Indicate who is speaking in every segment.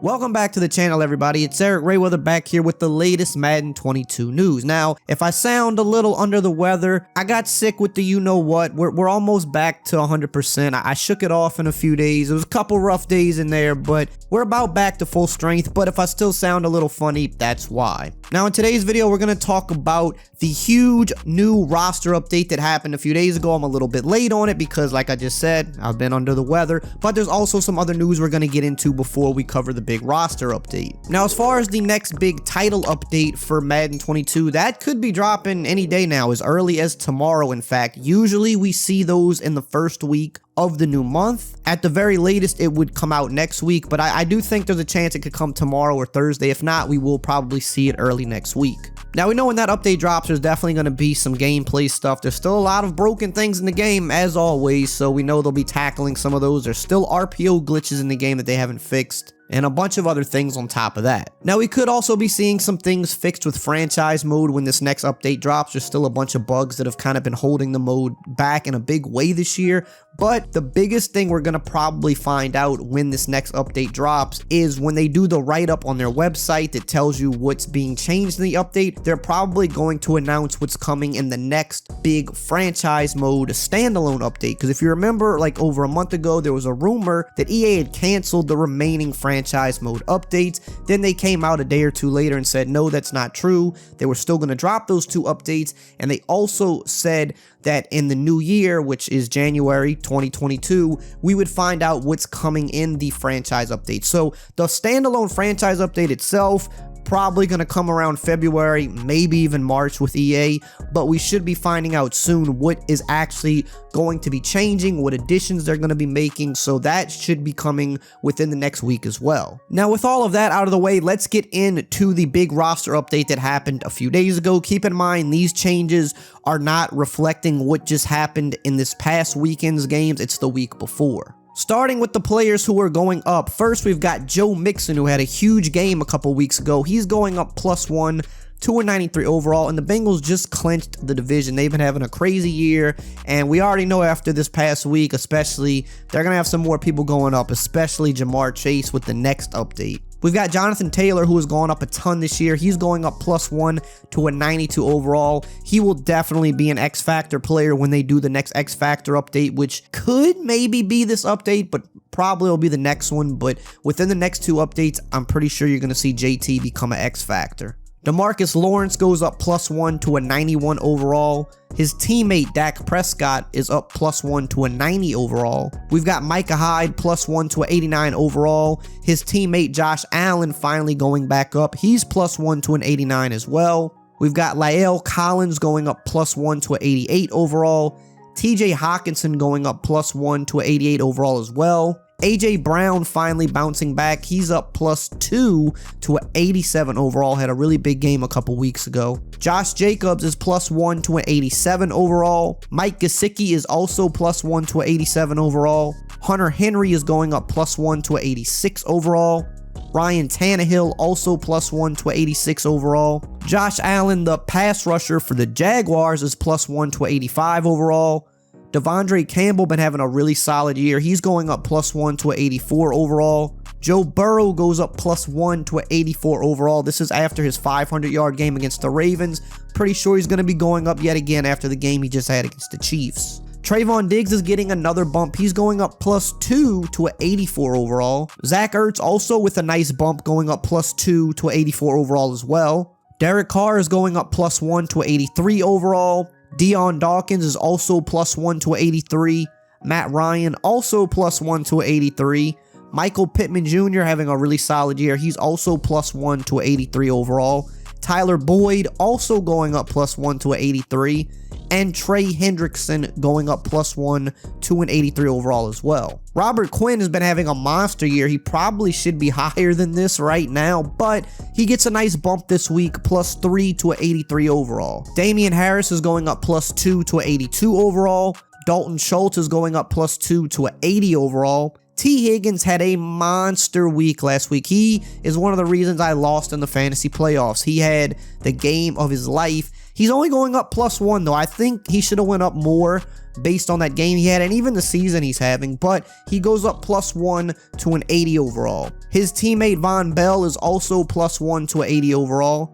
Speaker 1: Welcome back to the channel, everybody. It's EricRayweather back here with the latest Madden 22 news. Now, if I sound a little under the weather, I got sick with the you-know-what. We're almost back to 100%. I shook it off in a few days. It was a couple rough days in there, but we're about back to full strength. But if I still sound a little funny, that's why. Now, in today's video, we're going to talk about the huge new roster update that happened a few days ago. I'm a little bit late on it because, like I just said, I've been under the weather. But there's also some other news we're going to get into before we cover the big roster update. Now, as far as the next big title update for Madden 22, that could be dropping any day now, as early as tomorrow. In fact, usually we see those in the first week of the new month. At the very latest, it would come out next week, but I do think there's a chance it could come tomorrow or Thursday. If not, we will probably see it early next week. Now, we know when that update drops, there's definitely going to be some gameplay stuff. There's still a lot of broken things in the game, as always, so we know they'll be tackling some of those. There's still RPO glitches in the game that they haven't fixed, and a bunch of other things on top of that. Now, we could also be seeing some things fixed with franchise mode when this next update drops. There's still a bunch of bugs that have kind of been holding the mode back in a big way this year, but the biggest thing we're going to probably find out when this next update drops is when they do the write-up on their website that tells you what's being changed in the update. They're probably going to announce what's coming in the next big franchise mode standalone update, because if you remember, like over a month ago, there was a rumor that EA had canceled the remaining franchise mode updates. Then they came out a day or two later and said, no, that's not true. They were still going to drop those two updates, and they also said that in the new year, which is January 2022, we would find out what's coming in the franchise update. So the standalone franchise update itself, probably going to come around February, maybe even March with EA, but we should be finding out soon what is actually going to be changing, what additions they're going to be making, so that should be coming within the next week as well. Now, with all of that out of the way, let's get into the big roster update that happened a few days ago. Keep in mind, these changes are not reflecting what just happened in this past weekend's games, it's the week before. Starting with the players who are going up, first we've got Joe Mixon, who had a huge game a couple weeks ago. He's going up +1 to a 93 overall, and the Bengals just clinched the division. They've been having a crazy year, and we already know after this past week, especially, they're going to have some more people going up, especially Jamar Chase with the next update. We've got Jonathan Taylor, who has gone up a ton this year. He's going up +1 to a 92 overall. He will definitely be an X Factor player when they do the next X Factor update, which could maybe be this update, but probably will be the next one. But within the next two updates, I'm pretty sure you're going to see JT become an X Factor. DeMarcus Lawrence goes up +1 to a 91 overall. His teammate Dak Prescott is up +1 to a 90 overall. We've got Micah Hyde +1 to a 89 overall. His teammate Josh Allen finally going back up. He's +1 to an 89 as well. We've got La'el Collins going up +1 to a 88 overall. TJ Hawkinson going up +1 to a 88 overall as well. AJ Brown finally bouncing back. He's up +2 to an 87 overall. Had a really big game a couple weeks ago. Josh Jacobs is +1 to an 87 overall. Mike Gesicki is also +1 to an 87 overall. Hunter Henry is going up +1 to an 86 overall. Ryan Tannehill also +1 to an 86 overall. Josh Allen, the pass rusher for the Jaguars, is +1 to an 85 overall. Devondre Campbell been having a really solid year. He's going up +1 to an 84 overall. Joe Burrow goes up +1 to an 84 overall. This is after his 500-yard game against the Ravens. Pretty sure he's going to be going up yet again after the game he just had against the Chiefs. Trayvon Diggs is getting another bump. He's going up +2 to an 84 overall. Zach Ertz also with a nice bump, going up +2 to an 84 overall as well. Derek Carr is going up +1 to an 83 overall. Deion Dawkins is also +1 to an 83. Matt Ryan also +1 to an 83. Michael Pittman Jr. having a really solid year. He's also +1 to an 83 overall. Tyler Boyd also going up +1 to an 83. And Trey Hendrickson going up +1 to an 83 overall as well. Robert Quinn has been having a monster year. He probably should be higher than this right now, but he gets a nice bump this week, +3 to an 83 overall. Damian Harris is going up +2 to an 82 overall. Dalton Schultz is going up +2 to an 80 overall. T. Higgins had a monster week last week. He is one of the reasons I lost in the fantasy playoffs. He had the game of his life. He's only going up +1 though. I think he should have went up more based on that game he had and even the season he's having, but he goes up +1 to an 80 overall. His teammate Von Bell is also +1 to an 80 overall.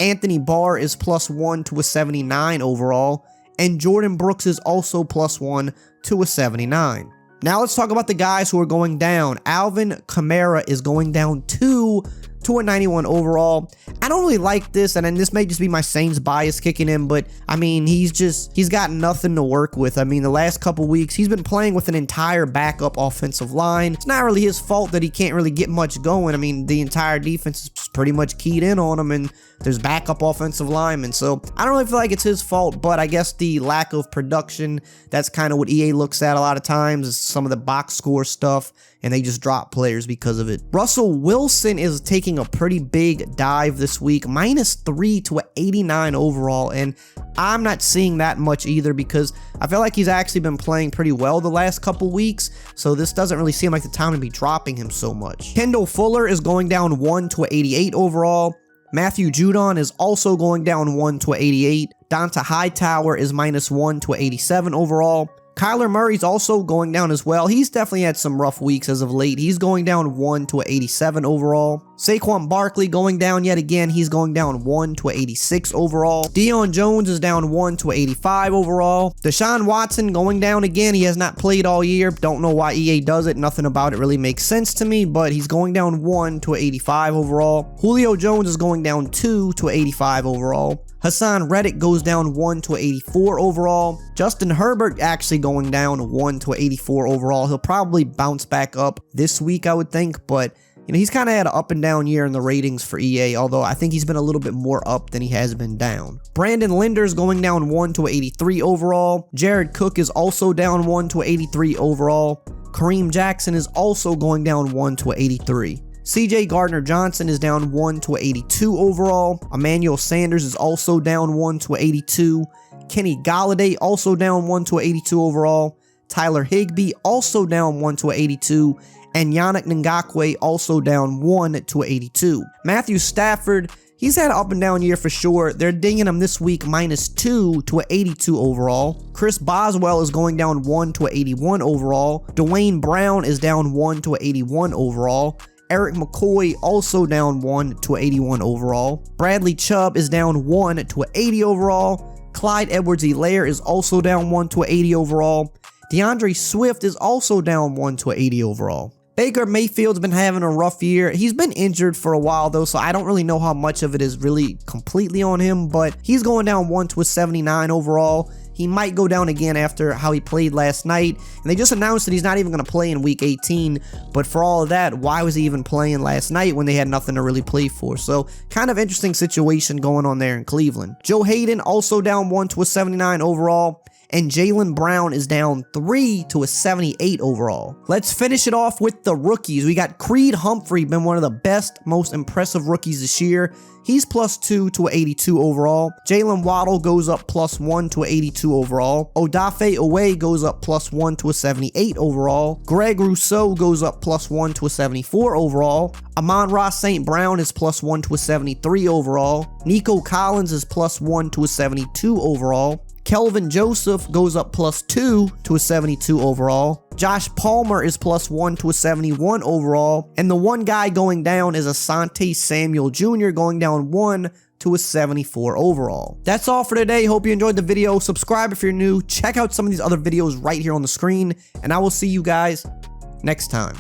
Speaker 1: Anthony Barr is +1 to a 79 overall, and Jordan Brooks is also +1 to a 79. Now let's talk about the guys who are going down. Alvin Kamara is going down 2 to a 91 overall. I don't really like this, and then this may just be my Saints bias kicking in, but I mean, he's got nothing to work with. I mean, the last couple weeks, he's been playing with an entire backup offensive line. It's not really his fault that he can't really get much going. I mean, the entire defense is pretty much keyed in on him, and there's backup offensive linemen, so I don't really feel like it's his fault, but I guess the lack of production, that's kind of what EA looks at a lot of times, is some of the box score stuff, and they just drop players because of it. Russell Wilson is taking a pretty big dive this week, -3 to an 89 overall, and I'm not seeing that much either because I feel like he's actually been playing pretty well the last couple weeks, so this doesn't really seem like the time to be dropping him so much. Kendall Fuller is going down 1 to an 88 overall. Matthew Judon is also going down 1 to an 88. Donta Hightower is -1 to an 87 overall. Kyler Murray's also going down as well. He's definitely had some rough weeks as of late. He's going down 1 to an 87 overall. Saquon Barkley going down yet again. He's going down 1 to an 86 overall. Deion Jones is down 1 to an 85 overall. Deshaun Watson going down again. He has not played all year. Don't know why EA does it. Nothing about it really makes sense to me, but he's going down 1 to an 85 overall. Julio Jones is going down 2 to an 85 overall. Hassan Reddick goes down 1 to an 84 overall. Justin Herbert actually going down 1 to an 84 overall. He'll probably bounce back up this week, I would think, but you know, he's kind of had an up and down year in the ratings for EA, although I think he's been a little bit more up than he has been down. Brandon Linder's going down 1 to an 83 overall. Jared Cook is also down 1 to an 83 overall. Kareem Jackson is also going down 1 to an 83. CJ Gardner-Johnson is down 1 to an 82 overall. Emmanuel Sanders is also down 1 to an 82. Kenny Golladay also down 1 to an 82 overall. Tyler Higbee also down 1 to an 82. And Yannick Ngakoue also down 1 to an 82. Matthew Stafford, he's had an up and down year for sure. They're dinging him this week -2 to an 82 overall. Chris Boswell is going down 1 to an 81 overall. Dwayne Brown is down 1 to an 81 overall. Eric McCoy also down 1 to an 81 overall. Bradley Chubb is down 1 to an 80 overall. Clyde Edwards-Helaire is also down 1 to an 80 overall. DeAndre Swift is also down 1 to an 80 overall. Baker Mayfield's been having a rough year. He's been injured for a while though, so I don't really know how much of it is really completely on him, but he's going down 1 to a 79 overall. He might go down again after how he played last night, and they just announced that he's not even going to play in week 18, but for all of that, why was he even playing last night when they had nothing to really play for? So kind of interesting situation going on there in Cleveland. Joe Hayden also down 1 to a 79 overall. And Jaylen Brown is down 3 to a 78 overall. Let's finish it off with the rookies. We got Creed Humphrey, been one of the best, most impressive rookies this year. He's +2 to an 82 overall. Jalen Waddle goes up +1 to an 82 overall. Odafe Oweh goes up +1 to a 78 overall. Greg Rousseau goes up +1 to a 74 overall. Amon-Ra St. Brown is +1 to a 73 overall. Nico Collins is +1 to a 72 overall. Kelvin Joseph goes up +2 to a 72 overall. Josh Palmer is +1 to a 71 overall. And the one guy going down is Asante Samuel Jr. going down 1 to a 74 overall. That's all for today. Hope you enjoyed the video. Subscribe if you're new. Check out some of these other videos right here on the screen. And I will see you guys next time.